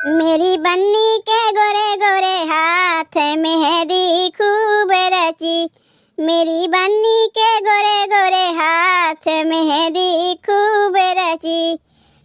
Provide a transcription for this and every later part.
मेरी बन्नी के गोरे गोरे हाथ मेहंदी खूब रची। मेरी बन्नी के गोरे गोरे हाथ मेहंदी खूब रची।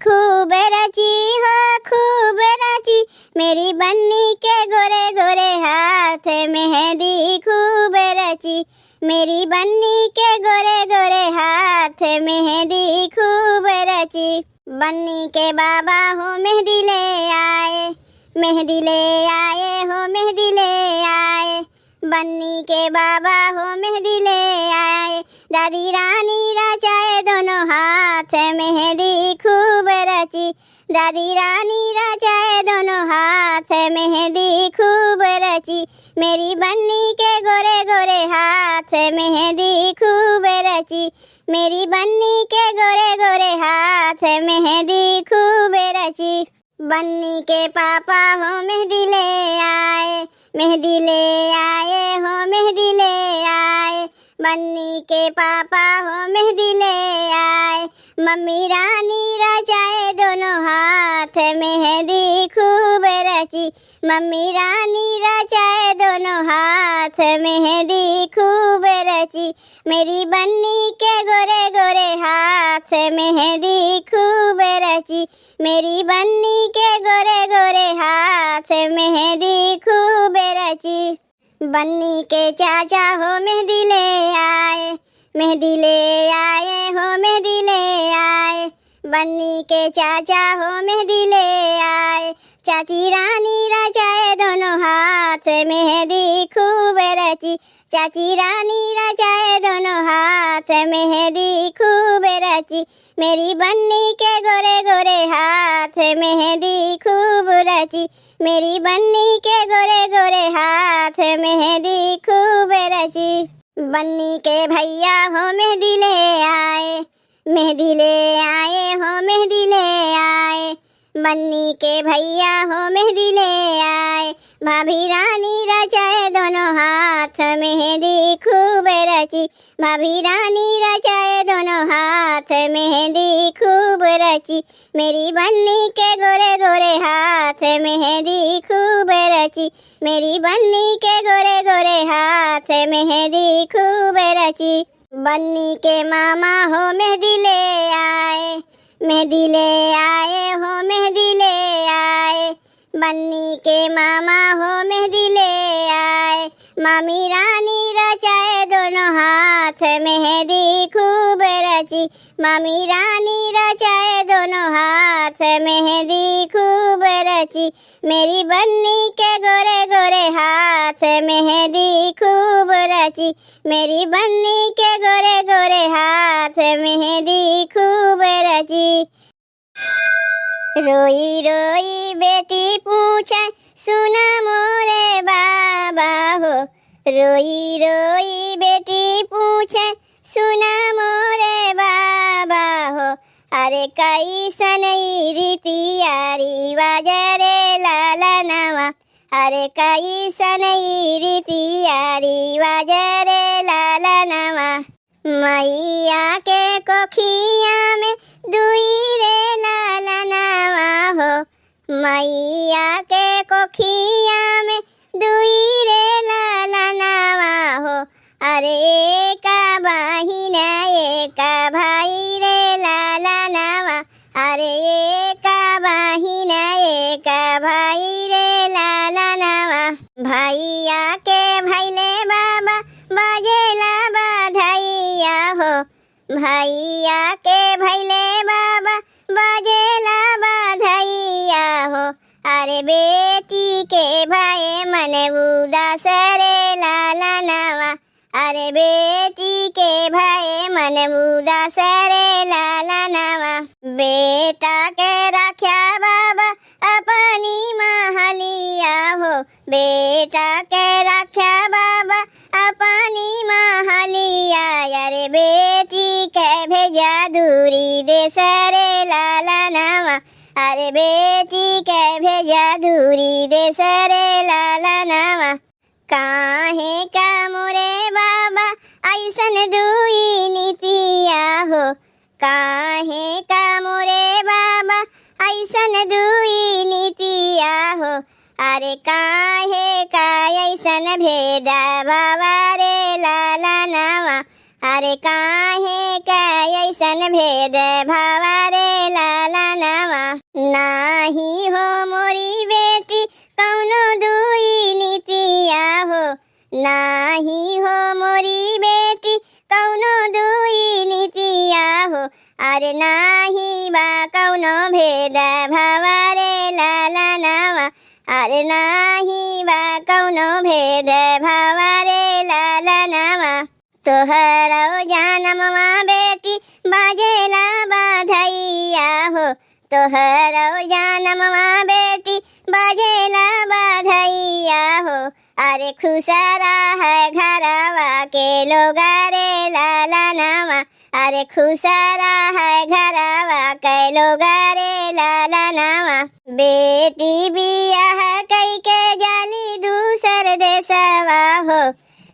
खूब रची हो खूब रची। मेरी बन्नी के गोरे गोरे हाथ मेहंदी खूब रची। मेरी बन्नी के गोरे गोरे हाथ मेहंदी खूब रची। बन्नी के बाबा हो मेहंदी ले आए। मेहंदी ले आए हो मेहंदी ले आए। बन्नी के बाबा हो मेहंदी ले आए। दादी रानी रचाए दोनों हाथ मेहंदी खूब रची। दादी रानी रचाए दोनों हाथ मेहंदी खूब रची। मेरी बन्नी के गोरे गोरे हाथ मेहंदी खूब रची। मेरी बन्नी के गोरे गोरे हाथ मेहंदी खूब रची। बन्नी के पापा हो मेहंदी ले आए। मेहंदी ले आए हो मेहंदी ले आए। बन्नी के पापा हो मेहंदी ले आए। मम्मी रानी रचाए दोनों हाथ मेहंदी खूब रची। मम्मी रानी रचाए दोनों हाथ मेहंदी खूब रची। मेरी बन्नी के गोरे गोरे हाथ मेहंदी खूब रची। मेरी बन्नी के गोरे गोरे हाथ मेहंदी खूब रची। बन्नी के चाचा हो मेहंदी ले आए। मेहंदी ले आए हो मेहंदी ले आए। बन्नी के चाचा हो मेहंदी ले आए। चाची रानी रचाए दोनों हाथ मेहंदी खूब रची। चाची रानी रचाए दोनों हाथ मेहंदी खूब रची। मेरी बन्नी के गोरे गोरे हाथ मेहंदी खूब रची। मेरी बन्नी के गोरे गोरे हाथ मेहंदी खूब रची। बन्नी के भैया हो मेहंदी ले आए। मेहंदी ले आए हो मेहंदी ले आए। बन्नी के भैया हो मेहंदी ले आए। भाभी रानी रचाए दोनों हाथ मेहंदी खूब रची। भाभी रानी रचाए दोनों हाथ मेहंदी खूब रची। मेरी बन्नी के गोरे गोरे हाथ मेहंदी खूब रची। मेरी बन्नी के गोरे गोरे हाथ मेहंदी खूब रची। बन्नी के मामा हो मेहंदी ले आए। मेहंदी ले आए हो मेहंदी ले आए। बन्नी के मामा हो मेहंदी ले आए। मामी रानी रचाए दोनों हाथ मेहंदी खूब रची। मामी रानी रचाए दोनों हाथ मेहंदी खूब रची। मेरी बन्नी के गोरे गोरे हाथ मेहंदी खूब रची। मेरी बन्नी के गोरे गोरे हाथ मेहंदी खूब रची। रोई रोई बेटी पूछे सुना मोरे बाबा हो। रोई रोई बेटी पूछे सुना मोरे बाबा हो। अरे कैसन रीतिया रिवाज रे लाला नवा। अरे कैसन रीतिया रिवाज रे लाला नवा। मैया के कोखिया में दुई रे लाला नवा हो। मैया के कोखिया में दुई रे लाला नवा हो। अरे एक बहिन एक भाई रे लाला नवा। अरे एक बहिन एक भाई रे लाला नवा। भैया के भैले बाबा बजेला बधाइया हो। भैया के भैले बाबा बजेला बधाइया हो। अरे बेटी के भाई मन उदास रे लाला नवा। अरे बेटी के भाई मन उदास रे लाला नवा। बेटा के रख्या बाबा अपनी महलिया हो। बेटा के रख्या बाबा अपनी महलिया। अरे बेटी के भेजा दूरी देश रे लाला नवा। अरे बेटी के भेजा दूरी देश रे लाला नवा। काहे का मोरे बाबा ऐसन दुई नीतिया हो। काहे का मोरे बाबा ऐसन ऐसन दुई नीतिया हो, अरे काहे का ऐसन भेद भावा रे लाला नावा, अरे काहे का ऐसन भेद भावा रे लाला नावा। नाही हो मोरी बेटी कौनो दुई नीतिया हो, नाही हो मोरी बेटी कौनो दुई नीतिया हो, अरे नाही बा कौनो भेद भावा रे लाला नावा, अरे नाही बा कौनो भेद भावा रे लाला नावा। तोहरो जानमवा बेटी बाजेला बाधैया हो, तोहरो जानमवा बेटी बाजेला बाधैया हो, अरे खुसरा है घरवा के लोग रे लाला नावा, अरे खुसरा है घरवा के लोग रे लाला नावा। बेटी बियाह कई के जाली दूसर देशवा हो,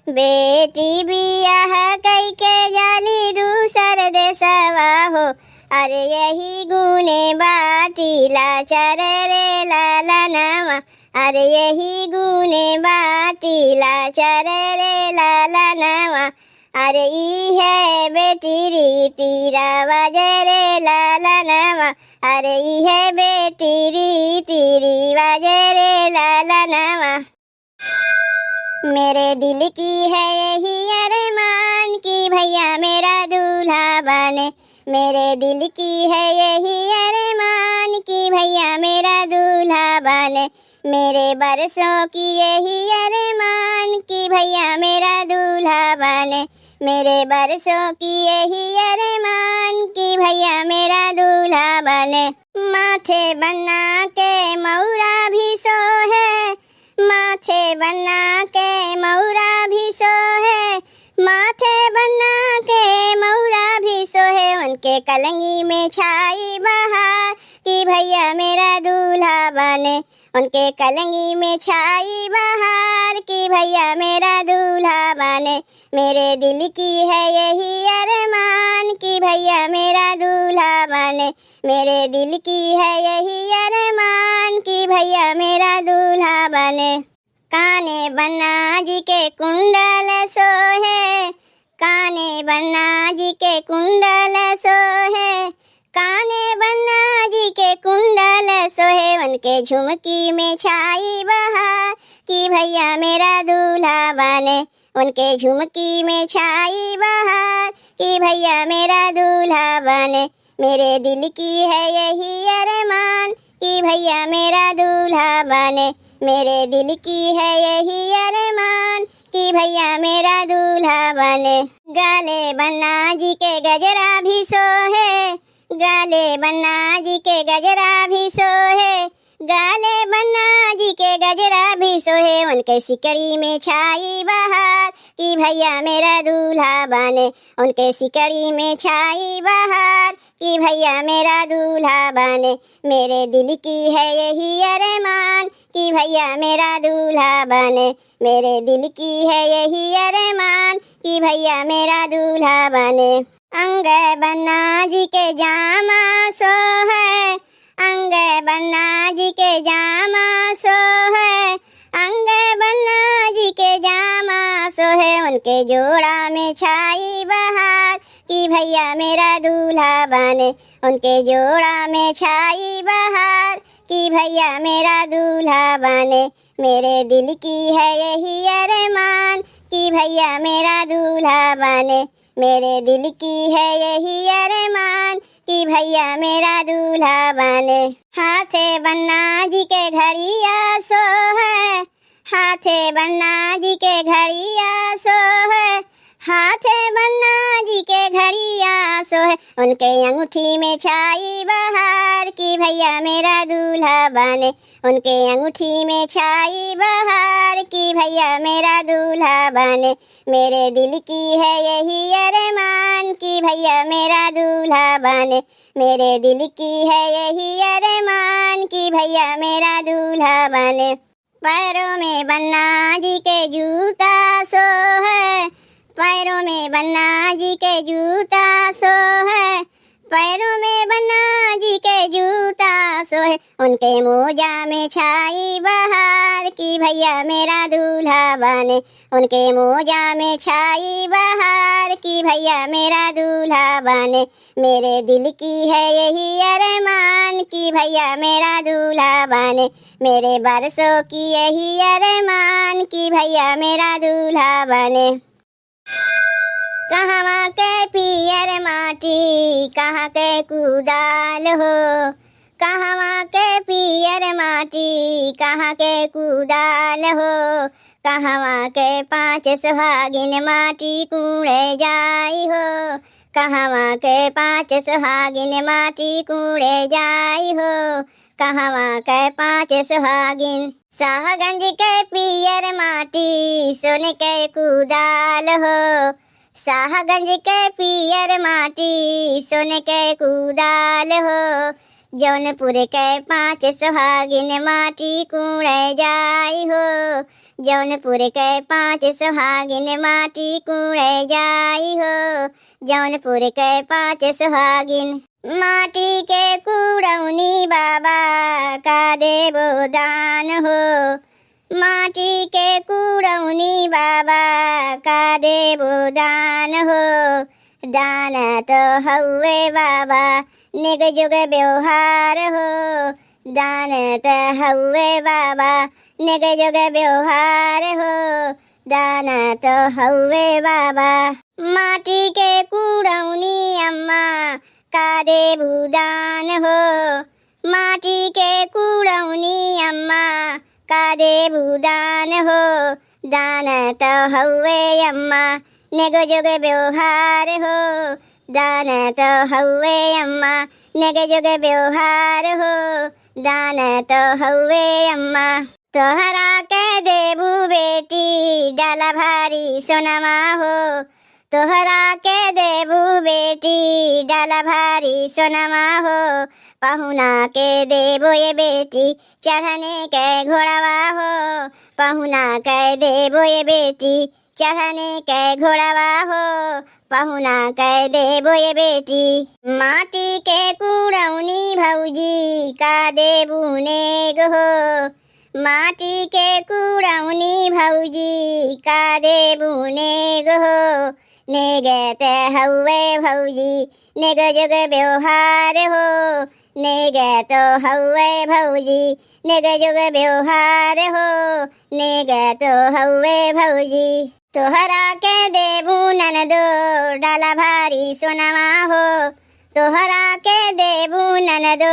बेटी बियाह कई के जाली दूसर देशवा हो, अरे यही गुने बाटी लाचार रे लाला नावा, अरे यही गुने बाटी लाचार रे लाला नावा। अरे ई है बेटी रीति रिवाज रे लाला नावा, अरे ई है बेटी रीति रिवाज रे लाला नावा। मेरे दिल की है यही अरमान कि भैया मेरा दूल्हा बने, मेरे दिल की है यही अरमान कि भैया मेरा दूल्हा बने, मेरे बरसों की यही अरमान कि भैया मेरा दूल्हा बने, मेरे बरसों की यही अरमान कि भैया मेरा दूल्हा बने। माथे बना के मौरा भी सो है, माथे बना के मौरा भी सो है, माथे बना के मौरा भी सो है, उनके कलंगी में छाई बहार कि भैया मेरा दूल्हा बने, उनके कलंगी में छाई बहार कि भैया मेरा दूल्हा बने। मेरे दिल की है यही अरमान कि भैया मेरा दूल्हा बने, मेरे दिल की है यही अरमान कि भैया मेरा दूल्हा बने। काने बन्ना जी के कुंडल सोहे, काने बन्ना जी के कुंडल सोहे, काने बन्ना जी के कुंडल सोहे, उनके झुमकी में छाई बहार कि भैया मेरा दूल्हा बने, उनके झुमकी में छाई बहार कि भैया मेरा दूल्हा बने। मेरे दिल की है यही अरमान कि भैया मेरा दूल्हा बने, मेरे दिल की है यही अरमान कि भैया मेरा दूल्हा बने। गाले बन्ना जी के गजरा भी सोहे, गाले बन्ना जी के गजरा भी सोहे, गाले बन्ना जी के गजरा भी सोहे, उनके सिकड़ी में छाई बहार कि भैया मेरा दूल्हा बने, उनके सिकड़ी में छाई बहार कि भैया मेरा दूल्हा बने। मेरे दिल की है यही अरमान कि भैया मेरा दूल्हा बने, मेरे दिल की है यही अरमान कि भैया मेरा दूल्हा बने। अंग बन्ना जी के जामा सो है, अंग बन्ना जी के जामा सो है, अंग बन्ना जी के जामा सो है, उनके जोड़ा में छाई बहार कि भैया मेरा दूल्हा बने, उनके जोड़ा में छाई बहार कि भैया मेरा दूल्हा बने। मेरे दिल की है यही अरमान कि भैया मेरा दूल्हा बने, मेरे दिल की है यही अरमान कि भैया मेरा दूल्हा बने। हाथे बन्ना जी के घड़िया सो है, हाथे बन्ना जी के घड़िया सो है, हाथे बन्ना जी के घड़िया सो है, उनके अंगूठी में छाई बहार कि भैया मेरा दूल्हा बने, उनके अंगूठी में छाई बहार कि भैया मेरा दूल्हा बने। मेरे दिल की है यही अरमान कि भैया मेरा दूल्हा बने, मेरे दिल की है यही अरमान कि भैया मेरा दूल्हा बने। पैरों में बन्ना जी के जूता सो है, पैरों में बन्ना जी के जूता सो है, पैरों में बन्ना जी के जूता सोहे, उनके मोजा में छाई बहार की भैया मेरा दूल्हा बने। उनके मोजा में छाई बहार की भैया मेरा दूल्हा बने। मेरे दिल की है यही अरमान की भैया मेरा दूल्हा बने। मेरे बरसों की यही अरमान की भैया मेरा दूल्हा बने। कहवा के पियर माटी कहाँ के कुदाल हो, कहवा के पियर माटी कहाँ के कुदाल हो। कहवा के 5 सुहागिन माटी कूड़े जाई हो, कहवा के 5 सुहागिन माटी कूड़े जाई हो। कहवा के 5 सुहागिन। शाहगंज के पियर माटी सोने के कुदाल हो, शाहगंज के पियर माटी सोने के कुदाल हो। जौनपुर के 5 सुहागिन माटी कूड़े जाई हो, जौनपुर के 5 सुहागिन माटी कूड़े जाई हो। जौनपुर के 5 सुहागिन। माटी के कूड़ौनी बाबा का देवो दान हो, माटी के कूड़ौनी बाबा का देवो दान हो। दान तो हउए बाबा निग जुग व्यवहार हो, दान तो हउए बाबा निग जुग व्यवहार हो, दान तो हउए बाबा। माटी के कूड़ौनी अम्मा का देवो दान हो, माटी के कूड़ौनी अम्मा का देवो दान हो। दान तो हउए अम्मा निग जुग व्यवहार हो, दान तो हउए अम्मा निग जुग व्यवहार हो, दान तो हउए अम्मा। तोहरा के देबू बेटी डाला भारी सोनमा हो, तोहरा के देबू बेटी डाला भारी सोनमा हो। पहुना के देबो ये बेटी चढ़ने के घोड़ावा हो, पहुना के देबो ये बेटी चढ़ने के घोड़ावा हो, पहुना के देबो ये बेटी। माटी के कूड़ौनी भौजी का देबू नेग हो, माटी के कूड़ौनी भौजी का देबू नेग हो। नेग ते हउए भौजी नेग जुग व्यवहार हो, नेग तो हउए भौजी नेग जुग व्यवहार हो, नेग तो हउए भौजी। तोहरा के देबू ननदो डाला भारी सोनमा हो, तोहरा के देबू ननदो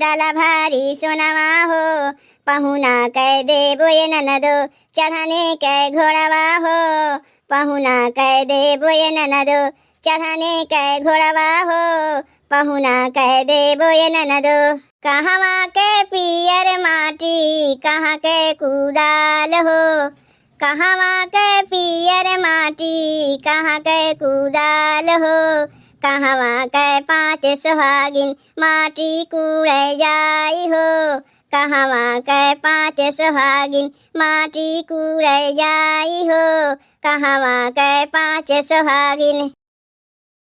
डाला भारी सोनमा हो। पहुना के देबो ये ननदो चढ़ने के घोड़ावा हो, पहुना के देबो ये ननदो चढ़ने के घोड़ावा हो, पहुना के देबो ये ननदो। कहवा के पियर माटी कहाँ के कुदाल हो, कहवा के पियर माटी कहाँ के कुदाल हो। कहवा के 5 सुहागिन माटी कूड़े जाई हो, कहवा के 5 सुहागिन माटी कूड़े जाई हो, कहवा के 5 सुहागिन।